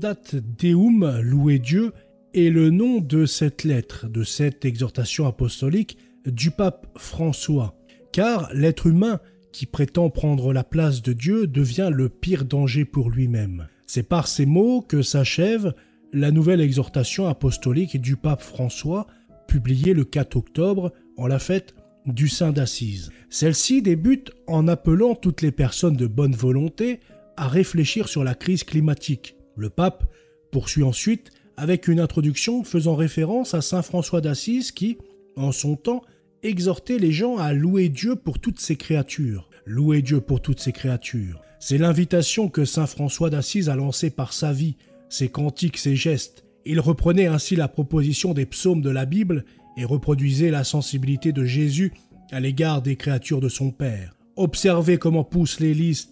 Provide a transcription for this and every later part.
Laudate Deum, louer Dieu, est le nom de cette lettre, de cette exhortation apostolique du pape François. Car l'être humain qui prétend prendre la place de Dieu devient le pire danger pour lui-même. C'est par ces mots que s'achève la nouvelle exhortation apostolique du pape François, publiée le 4 octobre en la fête du Saint d'Assise. Celle-ci débute en appelant toutes les personnes de bonne volonté à réfléchir sur la crise climatique. Le pape poursuit ensuite avec une introduction faisant référence à saint François d'Assise qui, en son temps, exhortait les gens à louer Dieu pour toutes ses créatures. Louer Dieu pour toutes ses créatures. C'est l'invitation que saint François d'Assise a lancée par sa vie, ses cantiques, ses gestes. Il reprenait ainsi la proposition des psaumes de la Bible et reproduisait la sensibilité de Jésus à l'égard des créatures de son Père. Observez comment poussent les lys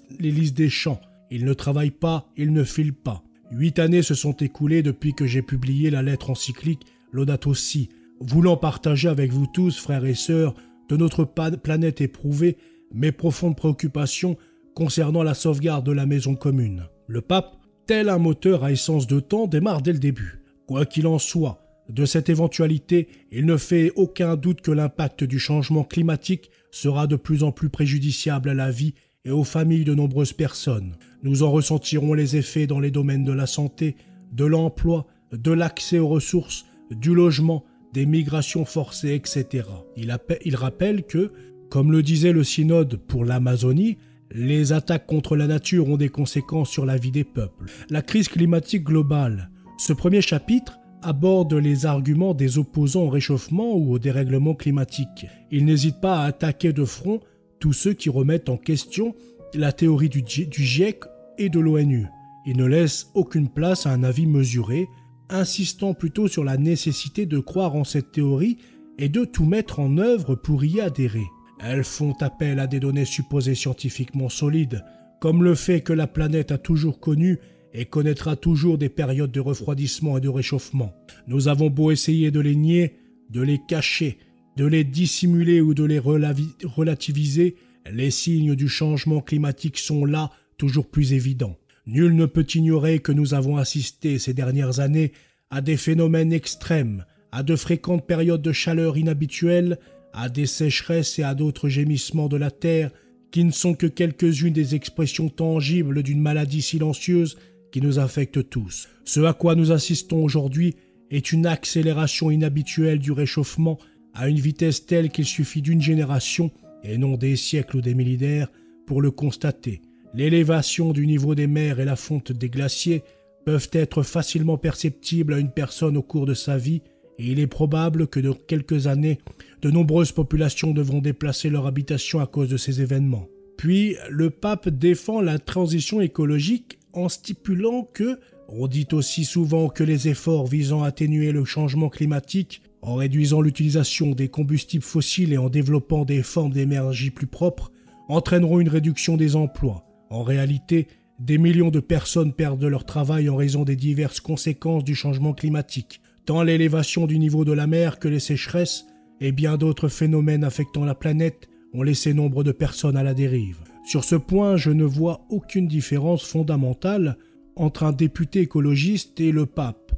des champs. Ils ne travaillent pas, ils ne filent pas. 8 années se sont écoulées depuis que j'ai publié la lettre encyclique Laudato Si, voulant partager avec vous tous, frères et sœurs, de notre planète éprouvée, mes profondes préoccupations concernant la sauvegarde de la maison commune. Le pape, tel un moteur à essence de temps, démarre dès le début. Quoi qu'il en soit, de cette éventualité, il ne fait aucun doute que l'impact du changement climatique sera de plus en plus préjudiciable à la vie et aux familles de nombreuses personnes. Nous en ressentirons les effets dans les domaines de la santé, de l'emploi, de l'accès aux ressources, du logement, des migrations forcées, etc. Il rappelle que, comme le disait le synode pour l'Amazonie, les attaques contre la nature ont des conséquences sur la vie des peuples. La crise climatique globale. Ce premier chapitre aborde les arguments des opposants au réchauffement ou au dérèglement climatique. Il n'hésite pas à attaquer de front tous ceux qui remettent en question la théorie du GIEC et de l'ONU. Il ne laisse aucune place à un avis mesuré, insistant plutôt sur la nécessité de croire en cette théorie et de tout mettre en œuvre pour y adhérer. Elles font appel à des données supposées scientifiquement solides, comme le fait que la planète a toujours connu et connaîtra toujours des périodes de refroidissement et de réchauffement. Nous avons beau essayer de les nier, de les cacher, de les dissimuler ou de les relativiser, les signes du changement climatique sont là, toujours plus évidents. Nul ne peut ignorer que nous avons assisté ces dernières années à des phénomènes extrêmes, à de fréquentes périodes de chaleur inhabituelles, à des sécheresses et à d'autres gémissements de la terre qui ne sont que quelques-unes des expressions tangibles d'une maladie silencieuse qui nous affecte tous. Ce à quoi nous assistons aujourd'hui est une accélération inhabituelle du réchauffement à une vitesse telle qu'il suffit d'une génération, et non des siècles ou des millénaires, pour le constater. L'élévation du niveau des mers et la fonte des glaciers peuvent être facilement perceptibles à une personne au cours de sa vie, et il est probable que dans quelques années, de nombreuses populations devront déplacer leur habitation à cause de ces événements. Puis, le pape défend la transition écologique en stipulant que, on dit aussi souvent que les efforts visant à atténuer le changement climatique, en réduisant l'utilisation des combustibles fossiles et en développant des formes d'énergie plus propres, entraîneront une réduction des emplois. En réalité, des millions de personnes perdent leur travail en raison des diverses conséquences du changement climatique, tant l'élévation du niveau de la mer que les sécheresses et bien d'autres phénomènes affectant la planète ont laissé nombre de personnes à la dérive. Sur ce point, je ne vois aucune différence fondamentale entre un député écologiste et le pape.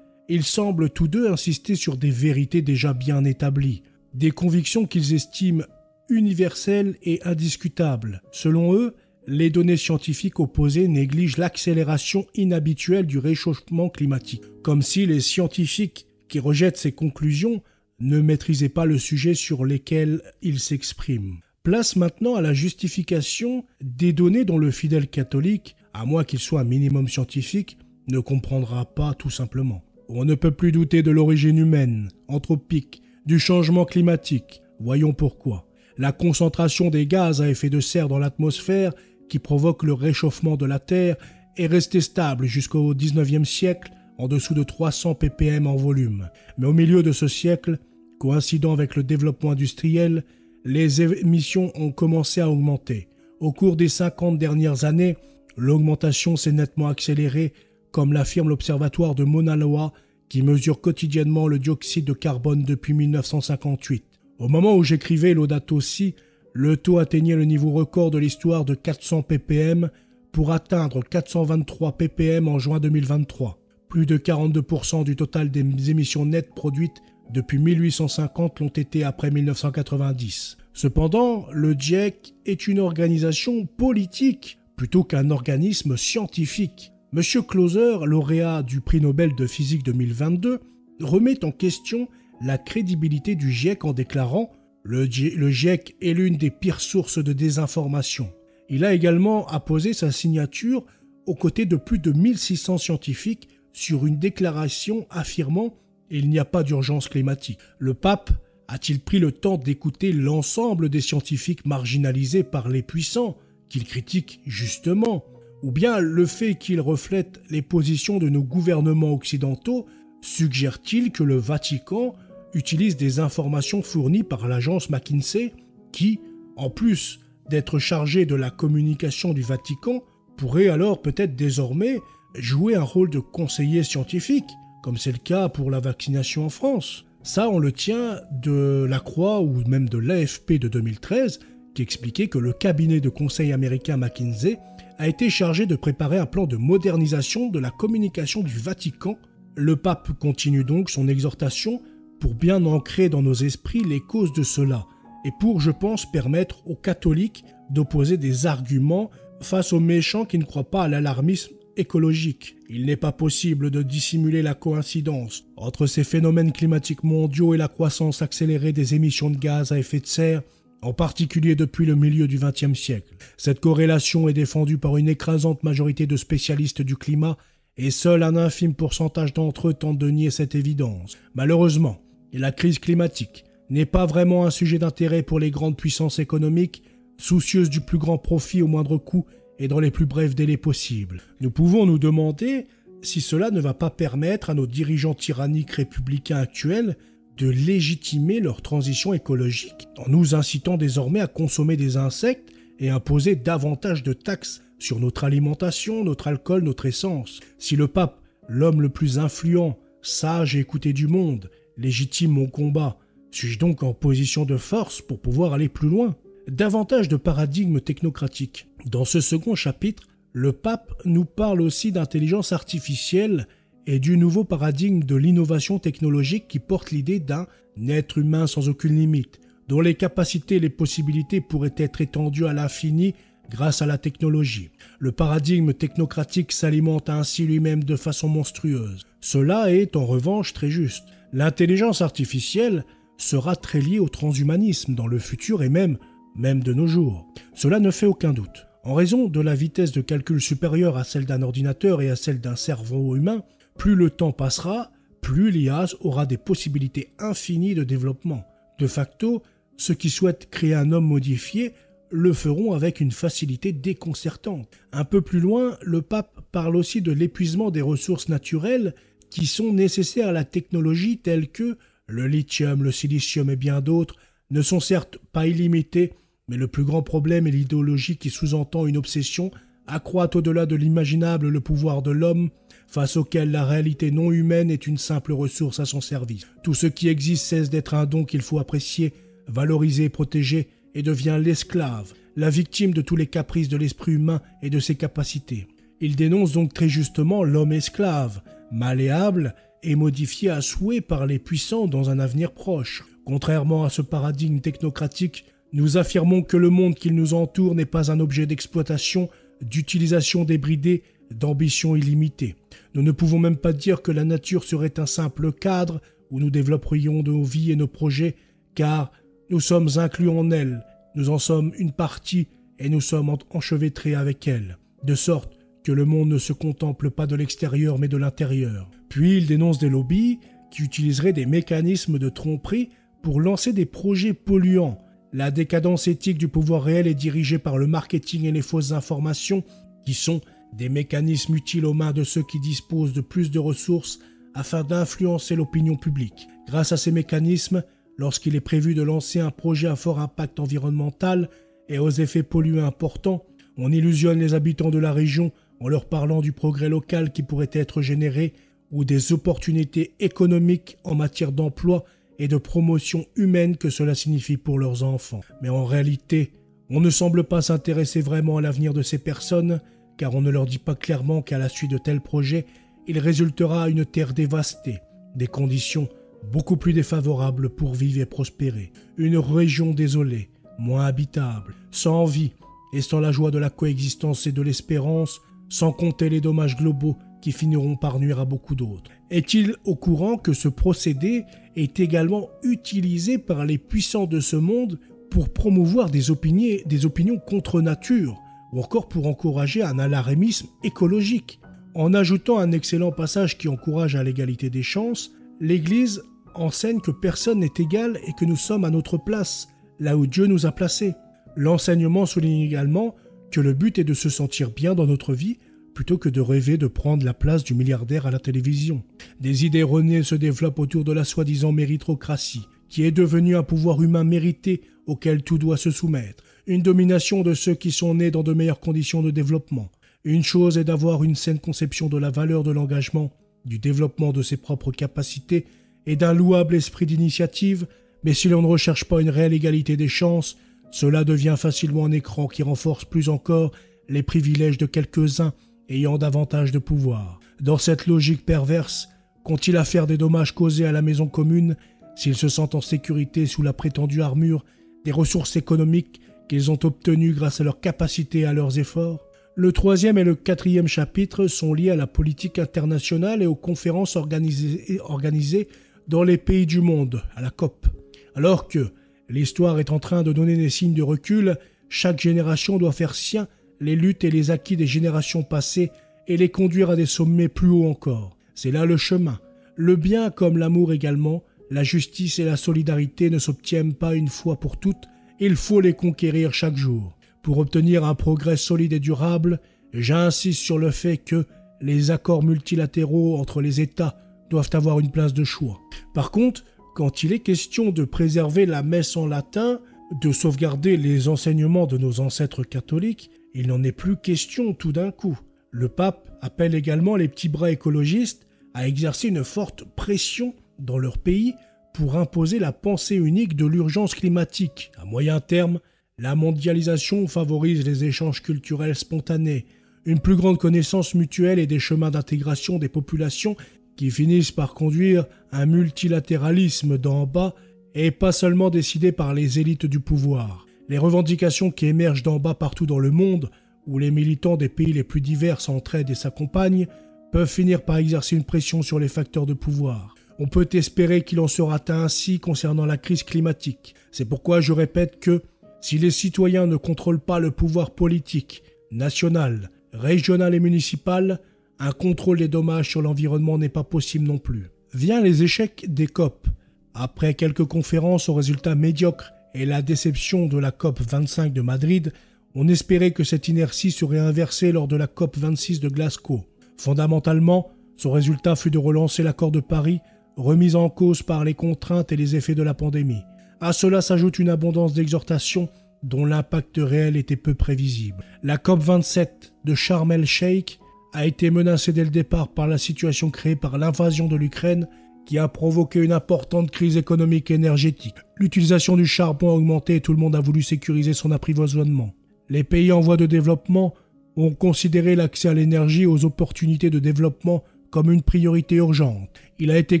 Ils semblent tous deux insister sur des vérités déjà bien établies, des convictions qu'ils estiment universelles et indiscutables. Selon eux, les données scientifiques opposées négligent l'accélération inhabituelle du réchauffement climatique, comme si les scientifiques qui rejettent ces conclusions ne maîtrisaient pas le sujet sur lequel ils s'expriment. Place maintenant à la justification des données dont le fidèle catholique, à moins qu'il soit un minimum scientifique, ne comprendra pas tout simplement. On ne peut plus douter de l'origine humaine, anthropique, du changement climatique. Voyons pourquoi. La concentration des gaz à effet de serre dans l'atmosphère qui provoque le réchauffement de la Terre est restée stable jusqu'au XIXe siècle, en dessous de 300 ppm en volume. Mais au milieu de ce siècle, coïncidant avec le développement industriel, les émissions ont commencé à augmenter. Au cours des 50 dernières années, l'augmentation s'est nettement accélérée, comme l'affirme l'Observatoire de Mauna Loa, qui mesure quotidiennement le dioxyde de carbone depuis 1958. Au moment où j'écrivais Laudato Si, le taux atteignait le niveau record de l'histoire de 400 ppm pour atteindre 423 ppm en juin 2023. Plus de 42% du total des émissions nettes produites depuis 1850 l'ont été après 1990. Cependant, le GIEC est une organisation politique plutôt qu'un organisme scientifique. M. Clauser, lauréat du prix Nobel de physique 2022, remet en question la crédibilité du GIEC en déclarant « Le GIEC est l'une des pires sources de désinformation ». Il a également apposé sa signature aux côtés de plus de 1600 scientifiques sur une déclaration affirmant « Il n'y a pas d'urgence climatique ». Le pape a-t-il pris le temps d'écouter l'ensemble des scientifiques marginalisés par les puissants, qu'il critique justement, ou bien le fait qu'il reflète les positions de nos gouvernements occidentaux suggère-t-il que le Vatican utilise des informations fournies par l'agence McKinsey qui, en plus d'être chargée de la communication du Vatican, pourrait alors peut-être désormais jouer un rôle de conseiller scientifique, comme c'est le cas pour la vaccination en France. Ça, on le tient de la Croix ou même de l'AFP de 2013, qui expliquait que le cabinet de conseil américain McKinsey a été chargé de préparer un plan de modernisation de la communication du Vatican. Le pape continue donc son exhortation pour bien ancrer dans nos esprits les causes de cela et pour, je pense, permettre aux catholiques d'opposer des arguments face aux méchants qui ne croient pas à l'alarmisme écologique. Il n'est pas possible de dissimuler la coïncidence entre ces phénomènes climatiques mondiaux et la croissance accélérée des émissions de gaz à effet de serre, en particulier depuis le milieu du XXe siècle. Cette corrélation est défendue par une écrasante majorité de spécialistes du climat et seul un infime pourcentage d'entre eux tente de nier cette évidence. Malheureusement, la crise climatique n'est pas vraiment un sujet d'intérêt pour les grandes puissances économiques, soucieuses du plus grand profit au moindre coût et dans les plus brefs délais possibles. Nous pouvons nous demander si cela ne va pas permettre à nos dirigeants tyranniques républicains actuels de légitimer leur transition écologique en nous incitant désormais à consommer des insectes et imposer davantage de taxes sur notre alimentation, notre alcool, notre essence. Si le pape, l'homme le plus influent, sage et écouté du monde, légitime mon combat, suis-je donc en position de force pour pouvoir aller plus loin ? Davantage de paradigmes technocratiques. Dans ce second chapitre, le pape nous parle aussi d'intelligence artificielle et du nouveau paradigme de l'innovation technologique qui porte l'idée d'un être humain sans aucune limite, dont les capacités et les possibilités pourraient être étendues à l'infini grâce à la technologie. Le paradigme technocratique s'alimente ainsi lui-même de façon monstrueuse. Cela est en revanche très juste. L'intelligence artificielle sera très liée au transhumanisme dans le futur et même de nos jours. Cela ne fait aucun doute. En raison de la vitesse de calcul supérieure à celle d'un ordinateur et à celle d'un cerveau humain, plus le temps passera, plus l'IA aura des possibilités infinies de développement. De facto, ceux qui souhaitent créer un homme modifié le feront avec une facilité déconcertante. Un peu plus loin, le pape parle aussi de l'épuisement des ressources naturelles qui sont nécessaires à la technologie telles que le lithium, le silicium et bien d'autres ne sont certes pas illimités, mais le plus grand problème est l'idéologie qui sous-entend une obsession accroître au-delà de l'imaginable le pouvoir de l'homme, face auquel la réalité non humaine est une simple ressource à son service. Tout ce qui existe cesse d'être un don qu'il faut apprécier, valoriser, protéger, et devient l'esclave, la victime de tous les caprices de l'esprit humain et de ses capacités. Il dénonce donc très justement l'homme esclave, malléable et modifié à souhait par les puissants dans un avenir proche. Contrairement à ce paradigme technocratique, nous affirmons que le monde qui nous entoure n'est pas un objet d'exploitation, d'utilisation débridée, d'ambition illimitée. Nous ne pouvons même pas dire que la nature serait un simple cadre où nous développerions nos vies et nos projets, car nous sommes inclus en elle, nous en sommes une partie et nous sommes enchevêtrés avec elle, de sorte que le monde ne se contemple pas de l'extérieur mais de l'intérieur. Puis il dénonce des lobbies qui utiliseraient des mécanismes de tromperie pour lancer des projets polluants. La décadence éthique du pouvoir réel est dirigée par le marketing et les fausses informations, qui sont des mécanismes utiles aux mains de ceux qui disposent de plus de ressources afin d'influencer l'opinion publique. Grâce à ces mécanismes, lorsqu'il est prévu de lancer un projet à fort impact environnemental et aux effets polluants importants, on illusionne les habitants de la région en leur parlant du progrès local qui pourrait être généré ou des opportunités économiques en matière d'emploi et de promotion humaine que cela signifie pour leurs enfants. Mais en réalité, on ne semble pas s'intéresser vraiment à l'avenir de ces personnes, car on ne leur dit pas clairement qu'à la suite de tels projets, il résultera une terre dévastée, des conditions beaucoup plus défavorables pour vivre et prospérer, une région désolée, moins habitable, sans vie et sans la joie de la coexistence et de l'espérance, sans compter les dommages globaux qui finiront par nuire à beaucoup d'autres. Est-il au courant que ce procédé est également utilisé par les puissants de ce monde pour promouvoir des opinions contre nature ou encore pour encourager un alarmisme écologique? En ajoutant un excellent passage qui encourage à l'égalité des chances, l'Église enseigne que personne n'est égal et que nous sommes à notre place, là où Dieu nous a placés. L'enseignement souligne également que le but est de se sentir bien dans notre vie plutôt que de rêver de prendre la place du milliardaire à la télévision. Des idées erronées se développent autour de la soi-disant méritocratie, qui est devenue un pouvoir humain mérité auquel tout doit se soumettre, une domination de ceux qui sont nés dans de meilleures conditions de développement. Une chose est d'avoir une saine conception de la valeur de l'engagement, du développement de ses propres capacités et d'un louable esprit d'initiative, mais si l'on ne recherche pas une réelle égalité des chances, cela devient facilement un écran qui renforce plus encore les privilèges de quelques-uns ayant davantage de pouvoir. Dans cette logique perverse, qu'ont-ils à faire des dommages causés à la maison commune s'ils se sentent en sécurité sous la prétendue armure des ressources économiques qu'ils ont obtenues grâce à leur capacité et à leurs efforts? Le 3e et le 4e chapitre sont liés à la politique internationale et aux conférences organisées dans les pays du monde, à la COP. Alors que l'histoire est en train de donner des signes de recul, chaque génération doit faire sien les luttes et les acquis des générations passées et les conduire à des sommets plus hauts encore. C'est là le chemin. Le bien comme l'amour également, la justice et la solidarité ne s'obtiennent pas une fois pour toutes, il faut les conquérir chaque jour. Pour obtenir un progrès solide et durable, j'insiste sur le fait que les accords multilatéraux entre les États doivent avoir une place de choix. Par contre, quand il est question de préserver la messe en latin, de sauvegarder les enseignements de nos ancêtres catholiques, il n'en est plus question tout d'un coup. Le pape appelle également les petits bras écologistes à exercer une forte pression dans leur pays pour imposer la pensée unique de l'urgence climatique. À moyen terme, la mondialisation favorise les échanges culturels spontanés, une plus grande connaissance mutuelle et des chemins d'intégration des populations qui finissent par conduire un multilatéralisme d'en bas et pas seulement décidé par les élites du pouvoir. Les revendications qui émergent d'en bas partout dans le monde, où les militants des pays les plus divers s'entraident et s'accompagnent, peuvent finir par exercer une pression sur les facteurs de pouvoir. On peut espérer qu'il en sera ainsi concernant la crise climatique. C'est pourquoi je répète que si les citoyens ne contrôlent pas le pouvoir politique, national, régional et municipal, un contrôle des dommages sur l'environnement n'est pas possible non plus. Vient les échecs des COP. Après quelques conférences aux résultats médiocres et la déception de la COP 25 de Madrid, on espérait que cette inertie serait inversée lors de la COP 26 de Glasgow. Fondamentalement, son résultat fut de relancer l'accord de Paris, remis en cause par les contraintes et les effets de la pandémie. À cela s'ajoute une abondance d'exhortations dont l'impact réel était peu prévisible. La COP 27 de Sharm el-Sheikh a été menacée dès le départ par la situation créée par l'invasion de l'Ukraine qui a provoqué une importante crise économique et énergétique. L'utilisation du charbon a augmenté et tout le monde a voulu sécuriser son approvisionnement. Les pays en voie de développement ont considéré l'accès à l'énergie et aux opportunités de développement comme une priorité urgente. Il a été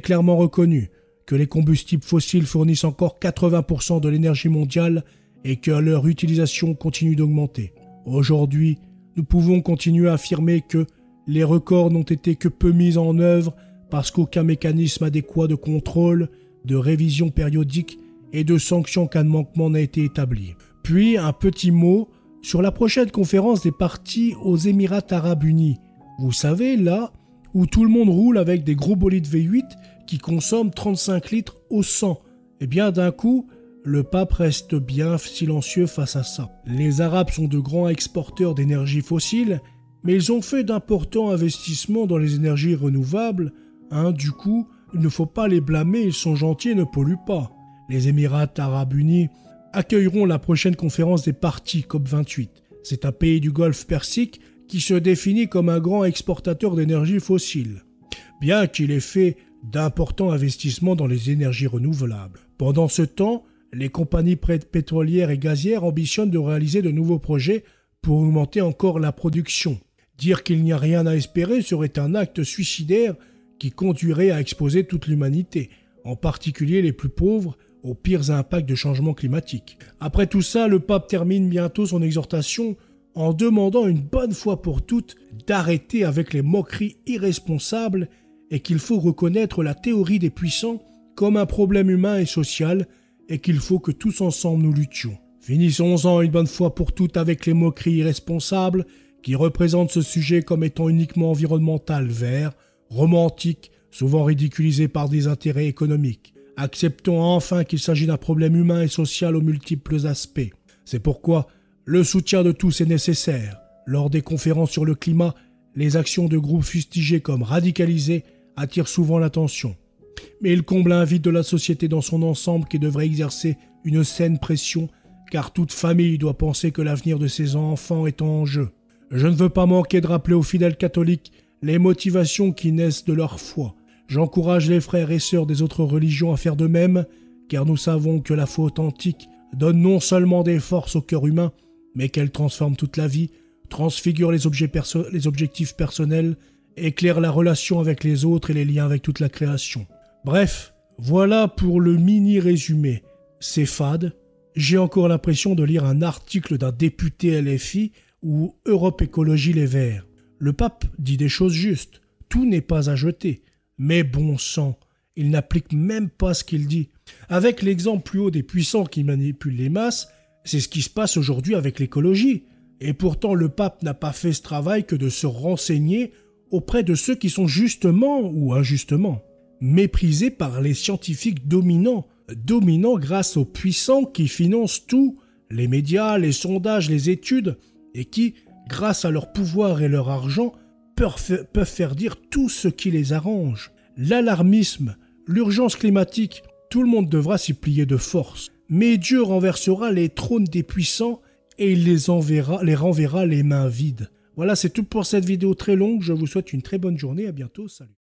clairement reconnu que les combustibles fossiles fournissent encore 80% de l'énergie mondiale et que leur utilisation continue d'augmenter. Aujourd'hui, nous pouvons continuer à affirmer que les records n'ont été que peu mis en œuvre parce qu'aucun mécanisme adéquat de contrôle, de révision périodique et de sanctions en cas de manquement n'a été établi. Puis, un petit mot sur la prochaine conférence des partis aux Émirats Arabes Unis. Vous savez, là où tout le monde roule avec des gros bolides V8 qui consomment 35 litres au 100. Eh bien, d'un coup, le pape reste bien silencieux face à ça. Les Arabes sont de grands exporteurs d'énergie fossile, mais ils ont fait d'importants investissements dans les énergies renouvelables. Du coup, il ne faut pas les blâmer, ils sont gentils et ne polluent pas. Les Émirats Arabes Unis accueilleront la prochaine conférence des partis COP28. C'est un pays du Golfe Persique qui se définit comme un grand exportateur d'énergie fossile, bien qu'il ait fait d'importants investissements dans les énergies renouvelables. Pendant ce temps, les compagnies pétrolières et gazières ambitionnent de réaliser de nouveaux projets pour augmenter encore la production. Dire qu'il n'y a rien à espérer serait un acte suicidaire qui conduirait à exposer toute l'humanité, en particulier les plus pauvres, aux pires impacts de changement climatique. Après tout ça, le pape termine bientôt son exhortation en demandant une bonne fois pour toutes d'arrêter avec les moqueries irresponsables et qu'il faut reconnaître la théorie des puissants comme un problème humain et social et qu'il faut que tous ensemble nous luttions. Finissons-en une bonne fois pour toutes avec les moqueries irresponsables qui représentent ce sujet comme étant uniquement environnemental, vert, romantique, souvent ridiculisé par des intérêts économiques. Acceptons enfin qu'il s'agit d'un problème humain et social aux multiples aspects. C'est pourquoi le soutien de tous est nécessaire. Lors des conférences sur le climat, les actions de groupes fustigés comme radicalisés attirent souvent l'attention. Mais ils comblent un vide de la société dans son ensemble qui devrait exercer une saine pression, car toute famille doit penser que l'avenir de ses enfants est en jeu. Je ne veux pas manquer de rappeler aux fidèles catholiques les motivations qui naissent de leur foi. J'encourage les frères et sœurs des autres religions à faire de même, car nous savons que la foi authentique donne non seulement des forces au cœur humain, mais qu'elle transforme toute la vie, transfigure les objectifs personnels, éclaire la relation avec les autres et les liens avec toute la création. Bref, voilà pour le mini-résumé. C'est fade. J'ai encore l'impression de lire un article d'un député LFI ou Europe Écologie Les Verts. Le pape dit des choses justes. Tout n'est pas à jeter. Mais bon sang, il n'applique même pas ce qu'il dit. Avec l'exemple plus haut des puissants qui manipulent les masses, c'est ce qui se passe aujourd'hui avec l'écologie. Et pourtant, le pape n'a pas fait ce travail que de se renseigner auprès de ceux qui sont justement ou injustement méprisés par les scientifiques dominants grâce aux puissants qui financent tout, les médias, les sondages, les études, et qui, grâce à leur pouvoir et leur argent, peuvent faire dire tout ce qui les arrange. L'alarmisme, l'urgence climatique, tout le monde devra s'y plier de force. Mais Dieu renversera les trônes des puissants et il les renverra les mains vides. Voilà, c'est tout pour cette vidéo très longue. Je vous souhaite une très bonne journée. À bientôt. Salut.